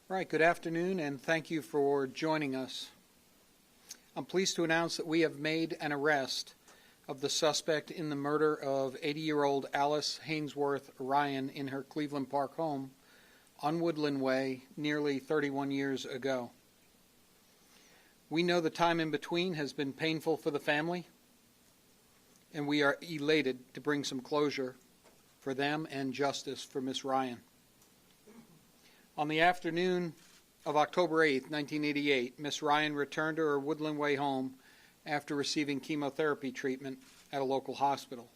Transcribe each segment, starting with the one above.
Right, good afternoon, and thank you for joining us. I'm pleased to announce that we have made an arrest of the suspect in the murder of 80-year-old Alice Haynesworth Ryan in her Cleveland Park home on Woodland Way nearly 31 years ago. We know the time in between has been painful for the family, and we are elated to bring some closure for them and justice for Miss Ryan. On the afternoon of October 8, 1988, Miss Ryan returned to her Woodland Way home after receiving chemotherapy treatment at a local hospital.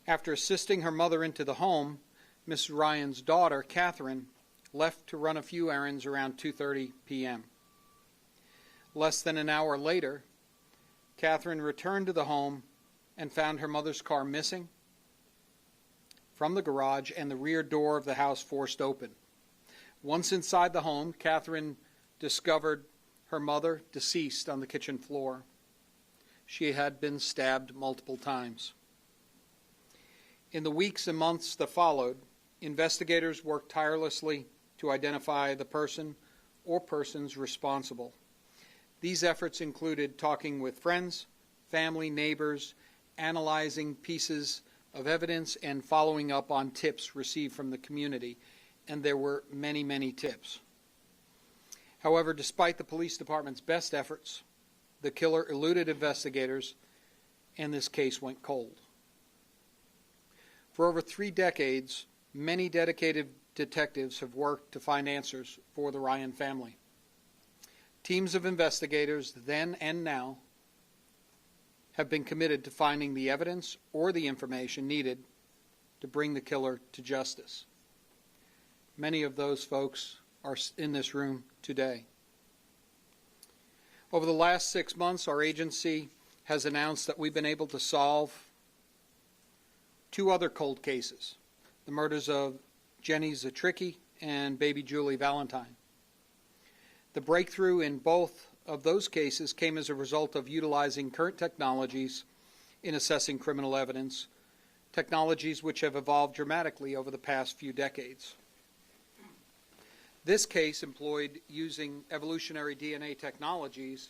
After assisting her mother into the home, Miss Ryan's daughter, Catherine, left to run a few errands around 2:30 p.m. Less than an hour later, Catherine returned to the home and found her mother's car missing from the garage and the rear door of the house forced open. Once inside the home, Catherine discovered her mother deceased on the kitchen floor. She had been stabbed multiple times. In the weeks and months that followed, investigators worked tirelessly to identify the person or persons responsible. These efforts included talking with friends, family, neighbors, analyzing pieces of evidence, and following up on tips received from the community. And there were many, many tips. However, despite the police department's best efforts, the killer eluded investigators, and this case went cold. For over 3 decades, many dedicated detectives have worked to find answers for the Ryan family. Teams of investigators, then and now, have been committed to finding the evidence or the information needed to bring the killer to justice. Many of those folks are in this room today. Over the last 6 months, our agency has announced that we've been able to solve 2 other cold cases, the murders of Jenny Zatricki and baby Julie Valentine. The breakthrough in both of those cases came as a result of utilizing current technologies in assessing criminal evidence, technologies which have evolved dramatically over the past few decades. This case employed using evolutionary DNA technologies,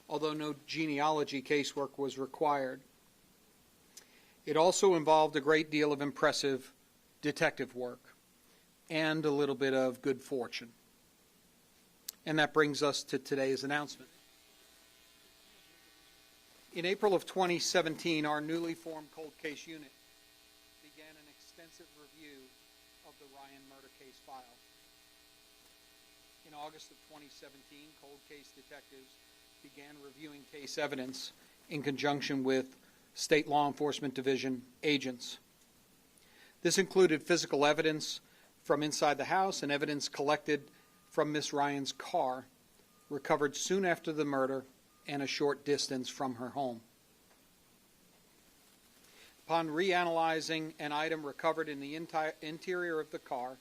although no genealogy casework was required. It also involved a great deal of impressive detective work and a little bit of good fortune. And that brings us to today's announcement. In April of 2017, our newly formed cold case unit began an extensive review of the Ryan murder case file. In August of 2017, cold case detectives began reviewing case evidence in conjunction with State Law Enforcement Division agents. This included physical evidence from inside the house and evidence collected from Miss Ryan's car, recovered soon after the murder and a short distance from her home. Upon reanalyzing an item recovered in the interior of the car,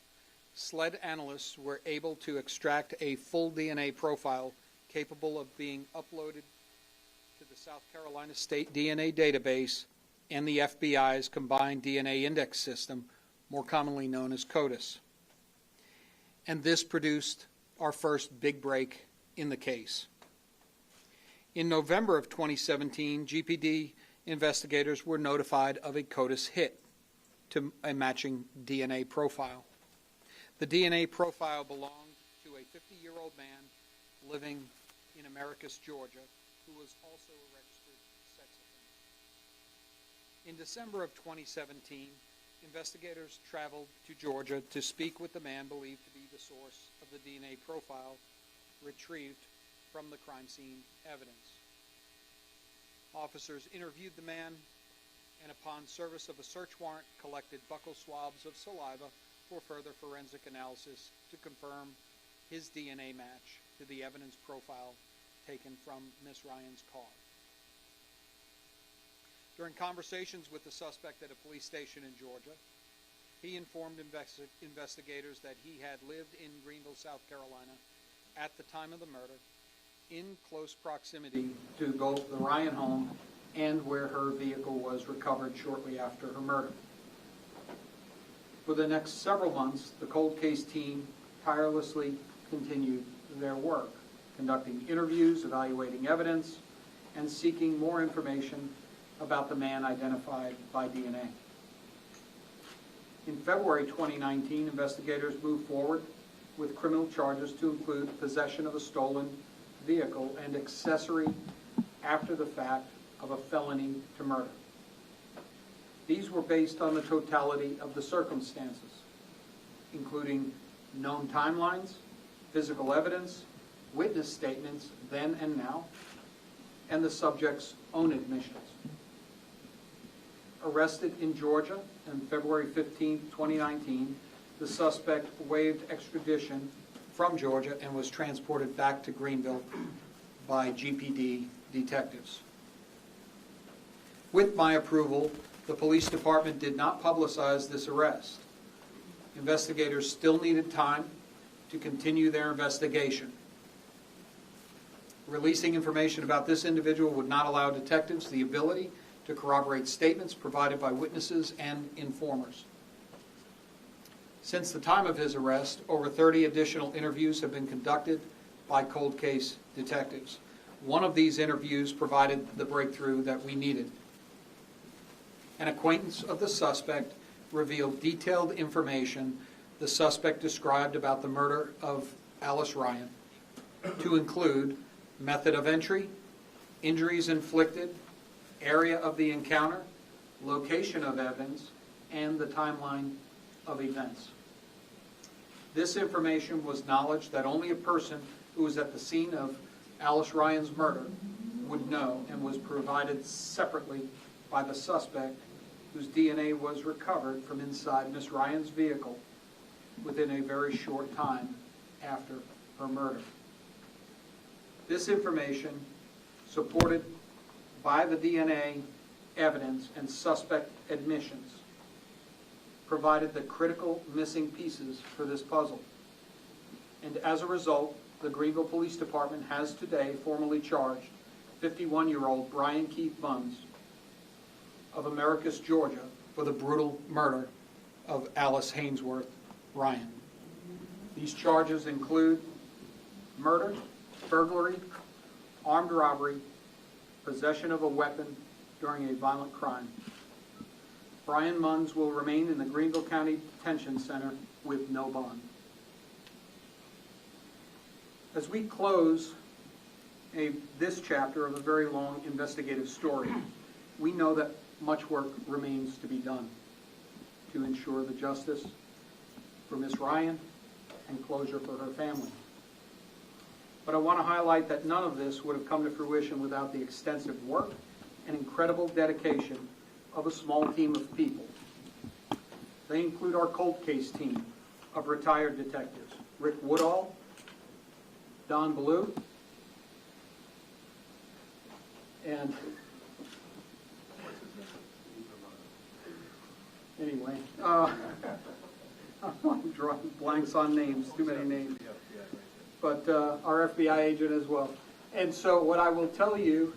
SLED analysts were able to extract a full DNA profile capable of being uploaded to the South Carolina State DNA database and the FBI's Combined DNA Index System, more commonly known as CODIS. And this produced our first big break in the case. In November of 2017, GPD investigators were notified of a CODIS hit to a matching DNA profile. The DNA profile belonged to a 50-year-old man living in Americus, Georgia, who was also a registered sex offender. In December of 2017, investigators traveled to Georgia to speak with the man believed to be the source of the DNA profile retrieved from the crime scene evidence. Officers interviewed the man and, upon service of a search warrant, collected buccal swabs of saliva for further forensic analysis to confirm his DNA match to the evidence profile taken from Miss Ryan's car. During conversations with the suspect at a police station in Georgia, he informed investigators that he had lived in Greenville, South Carolina at the time of the murder, in close proximity to both the Ryan home and where her vehicle was recovered shortly after her murder. For the next several months, the cold case team tirelessly continued their work, conducting interviews, evaluating evidence, and seeking more information about the man identified by DNA. In February 2019, investigators moved forward with criminal charges to include possession of a stolen vehicle and accessory after the fact of a felony to murder. These were based on the totality of the circumstances, including known timelines, physical evidence, witness statements then and now, and the subject's own admissions. Arrested in Georgia on February 15, 2019, the suspect waived extradition from Georgia and was transported back to Greenville by GPD detectives. With my approval, the police department did not publicize this arrest. Investigators still needed time to continue their investigation. Releasing information about this individual would not allow detectives the ability to corroborate statements provided by witnesses and informers. Since the time of his arrest, over 30 additional interviews have been conducted by cold case detectives. One of these interviews provided the breakthrough that we needed. An acquaintance of the suspect revealed detailed information the suspect described about the murder of Alice Ryan, to include method of entry, injuries inflicted, area of the encounter, location of evidence, and the timeline of events. This information was knowledge that only a person who was at the scene of Alice Ryan's murder would know, and was provided separately by the suspect, whose DNA was recovered from inside Miss Ryan's vehicle within a very short time after her murder. This information, supported by the DNA evidence and suspect admissions, provided the critical missing pieces for this puzzle. And as a result, the Greenville Police Department has today formally charged 51-year-old Brian Keith Munns of Americus, Georgia, for the brutal murder of Alice Haynesworth Ryan. These charges include murder, burglary, armed robbery, possession of a weapon during a violent crime. Brian Munns will remain in the Greenville County Detention Center with no bond. As we close this chapter of a very long investigative story, we know that much work remains to be done to ensure the justice for Miss Ryan and closure for her family. But I want to highlight that none of this would have come to fruition without the extensive work and incredible dedication of a small team of people. They include our cold case team of retired detectives, Rick Woodall, Don Blue, and anyway, I'm drawing blanks on names, too many names, but our FBI agent as well. And so what I will tell you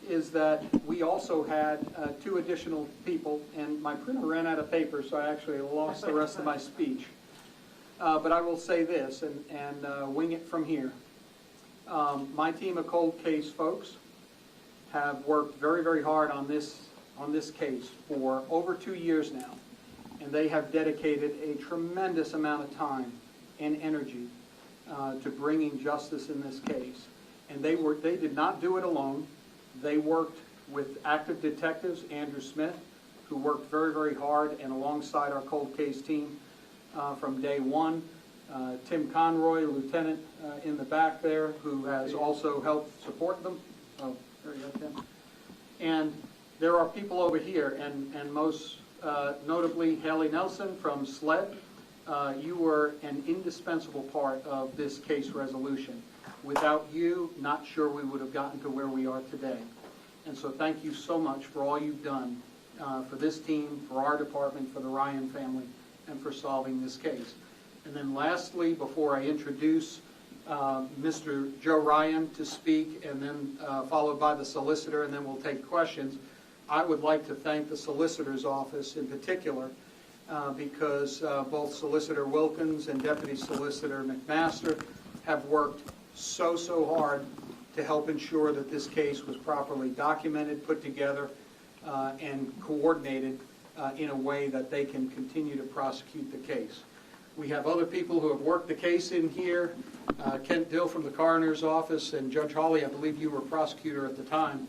is that we also had 2 additional people, and my printer ran out of paper, so I actually lost the rest of my speech. But I will say this, and wing it from here. My team of cold case folks have worked very, very hard on this case for over 2 years now, and they have dedicated a tremendous amount of time and energy to bringing justice in this case. And they did not do it alone. They worked with active detectives, Andrew Smith, who worked very, very hard and alongside our cold case team from day one. Tim Conroy, lieutenant in the back there, who has also helped support them. Oh, there you go, Tim. And there are people over here, and most notably Haley Nelson from SLED. You were an indispensable part of this case resolution. Without you, not sure we would have gotten to where we are today. And so thank you so much for all you've done for this team, for our department, for the Ryan family, and for solving this case. And then lastly, before I introduce Mr. Joe Ryan to speak, and then followed by the solicitor, and then we'll take questions, I would like to thank the solicitor's office in particular because both Solicitor Wilkins and Deputy Solicitor McMaster have worked so hard to help ensure that this case was properly documented, put together, and coordinated in a way that they can continue to prosecute the case. We have other people who have worked the case in here, Kent Dill from the coroner's office, and Judge Hawley, I believe you were prosecutor at the time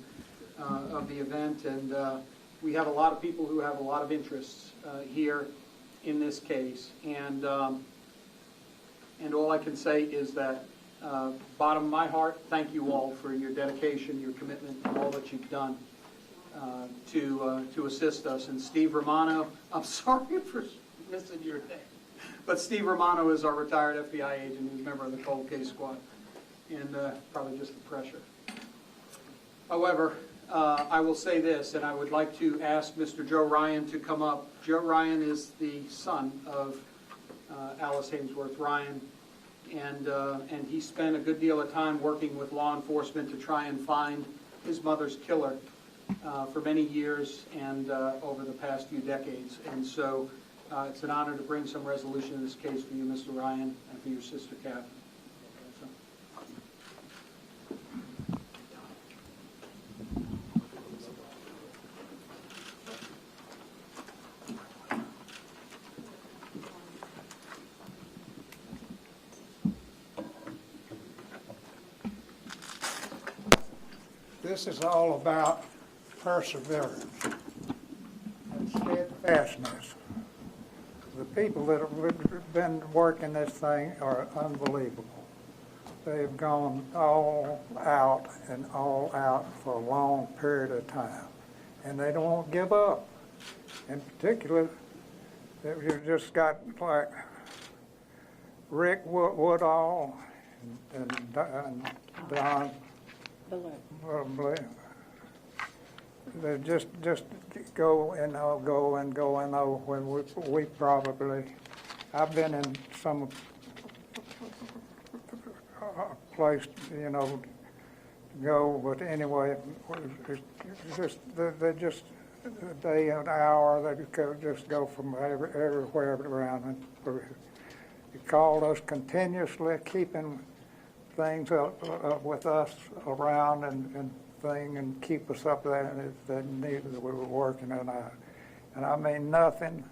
of the event, and we have a lot of people who have a lot of interests here in this case, and all I can say is that bottom of my heart, thank you all for your dedication, your commitment, and all that you've done to assist us. And Steve Romano, I'm sorry for missing your name, but Steve Romano is our retired FBI agent who's a member of the cold case squad, and probably just the pressure. However, I will say this, and I would like to ask Mr. Joe Ryan to come up. Joe Ryan is the son of Alice Haynesworth Ryan, and he spent a good deal of time working with law enforcement to try and find his mother's killer for many years and over the past few decades. And so it's an honor to bring some resolution in this case for you, Mr. Ryan, and for your sister, Catherine. This is all about perseverance and steadfastness. The people that have been working this thing are unbelievable. They've gone all out and all out for a long period of time, and they don't give up. In particular, you've just got like Rick Woodall and Don. They just go and go and go and go when we probably, I've been in some place, you know, go, but anyway, they just a day, an hour, they just go from everywhere around. And he called us continuously, keeping things up with us around and thing, and keep us up there, and they knew that we were working, and I mean nothing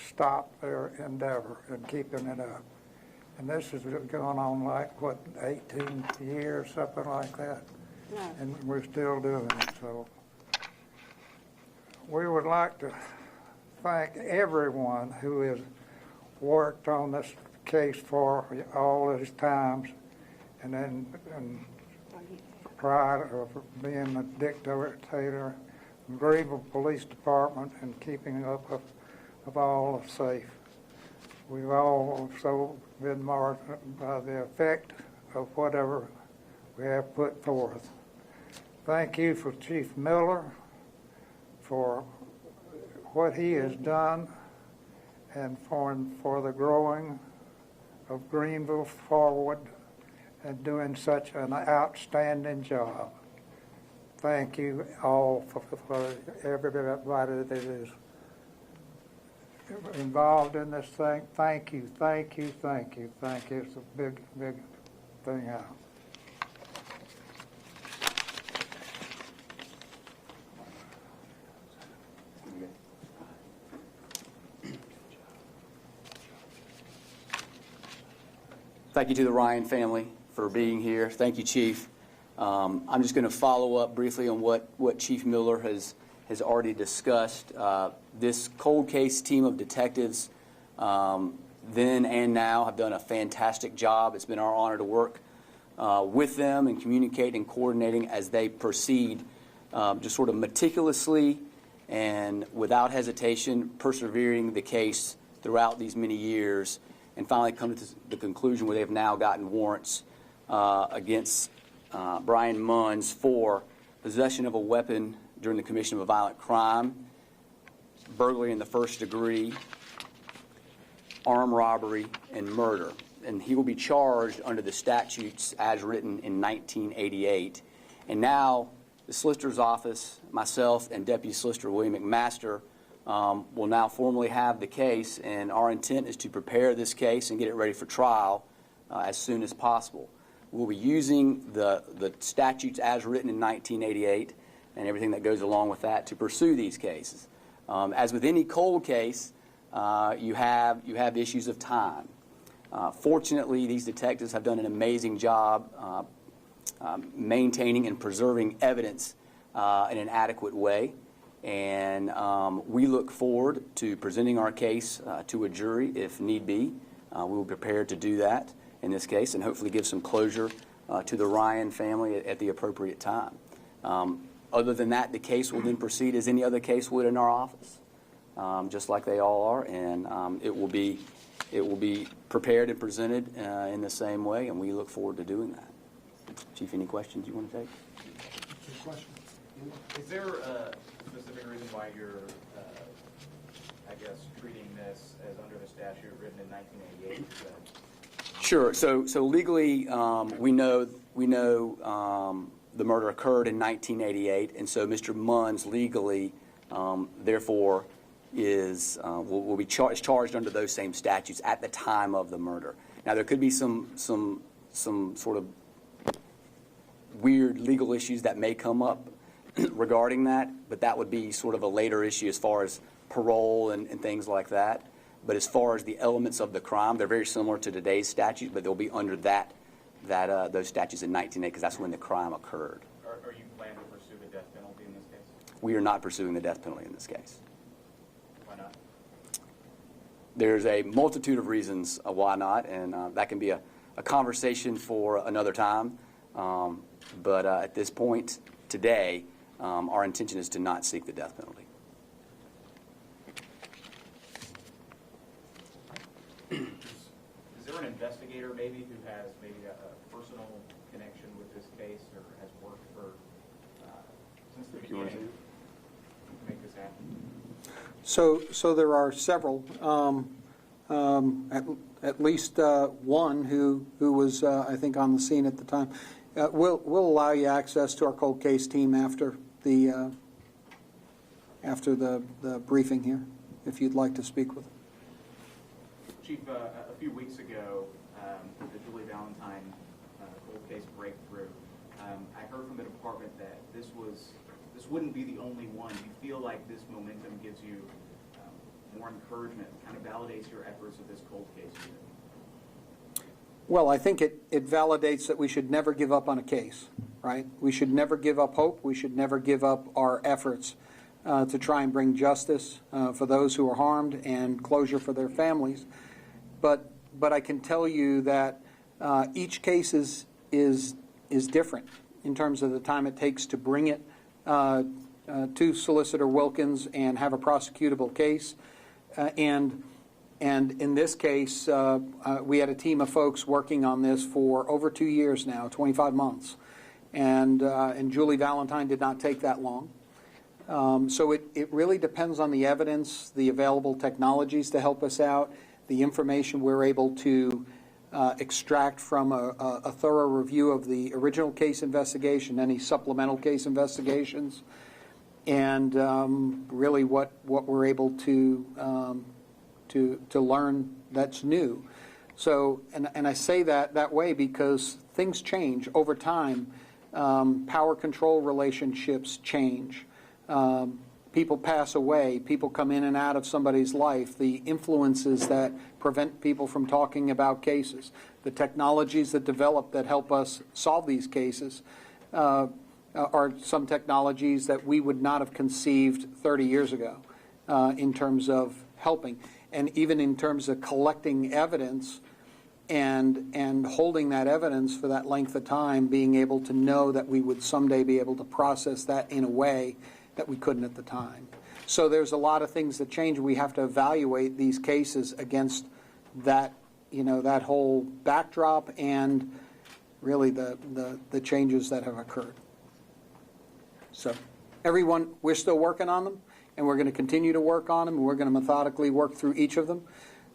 stopped their endeavor in keeping it up. And this has gone on like, what, 18 years, something like that? No. And we're still doing it. So we would like to thank everyone who has worked on this case for all these times, and then pride of being a dictator, Greenville Police Department, and keeping up of all safe. We've also been marked by the effect of whatever we have put forth. Thank you for Chief Miller for what he has done and for the growing of Greenville forward and doing such an outstanding job. Thank you all for everybody that is involved in this thing. Thank you, thank you, thank you, thank you. It's a big thing out. Thank you to the Ryan family for being here. Thank you, Chief. I'm just going to follow up briefly on what Chief Miller has already discussed. This cold case team of detectives, then and now, have done a fantastic job. It's been our honor to work with them and communicate and coordinating as they proceed, just sort of meticulously and without hesitation, persevering the case throughout these many years, and finally come to the conclusion where they have now gotten warrants against Brian Munns for possession of a weapon during the commission of a violent crime, burglary in the first degree, armed robbery, and murder. And he will be charged under the statutes as written in 1988. And now the Solicitor's Office, myself, and Deputy Solicitor William McMaster will now formally have the case, and our intent is to prepare this case and get it ready for trial as soon as possible. We'll be using the statutes as written in 1988 and everything that goes along with that to pursue these cases. As with any cold case, you have issues of time. Fortunately, these detectives have done an amazing job maintaining and preserving evidence in an adequate way, and we look forward to presenting our case to a jury if need be. We will be prepared to do that in this case and hopefully give some closure to the Ryan family at the appropriate time. Other than that, the case will then proceed as any other case would in our office, just like they all are, and it will be prepared and presented in the same way, and we look forward to doing that. Chief, any questions you want to take? Is there a specific reason why you're, I guess, treating this as under the statute written in 1988? Sure. So legally, we know the murder occurred in 1988, and so Mr. Munns legally, therefore, will be charged under those same statutes at the time of the murder. Now, there could be some sort of weird legal issues that may come up regarding that, but that would be sort of a later issue as far as parole and things like that. But as far as the elements of the crime, they're very similar to today's statute, but they'll be under those statutes in 1980 because that's when the crime occurred. Are you planning to pursue the death penalty in this case? We are not pursuing the death penalty in this case. Why not? There's a multitude of reasons why not, and that can be a conversation for another time. But at this point today, our intention is to not seek the death penalty. Is there an investigator maybe who has maybe a personal connection with this case or has worked for since the beginning to make this happen? So there are several, at least one who was, I think, on the scene at the time. We'll allow you access to our cold case team after the briefing here, if you'd like to speak with them. Chief, a few weeks ago, the Julie Valentine cold case breakthrough, I heard from the department that this wouldn't be the only one. Do you feel like this momentum gives you more encouragement, kind of validates your efforts of this cold case unit? Well, I think it validates that we should never give up on a case, right? We should never give up hope. We should never give up our efforts to try and bring justice for those who are harmed and closure for their families. But I can tell you that each case is different in terms of the time it takes to bring it to Solicitor Wilkins and have a prosecutable case. And in this case, we had a team of folks working on this for over 2 years now, 25 months. And Julie Valentine did not take that long. So it really depends on the evidence, the available technologies to help us out, the information we're able to extract from a thorough review of the original case investigation, any supplemental case investigations, and really what we're able to learn that's new. So, and I say that way because things change over time. Power control relationships change. People pass away. People come in and out of somebody's life. The influences that prevent people from talking about cases. The technologies that develop that help us solve these cases are some technologies that we would not have conceived 30 years ago in terms of helping. And even in terms of collecting evidence and holding that evidence for that length of time, being able to know that we would someday be able to process that in a way that we couldn't at the time. So there's a lot of things that change. We have to evaluate these cases against that, that whole backdrop and really the changes that have occurred. So everyone, we're still working on them, and we're going to continue to work on them, and we're going to methodically work through each of them.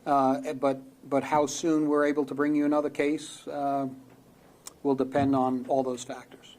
But how soon we're able to bring you another case will depend on all those factors.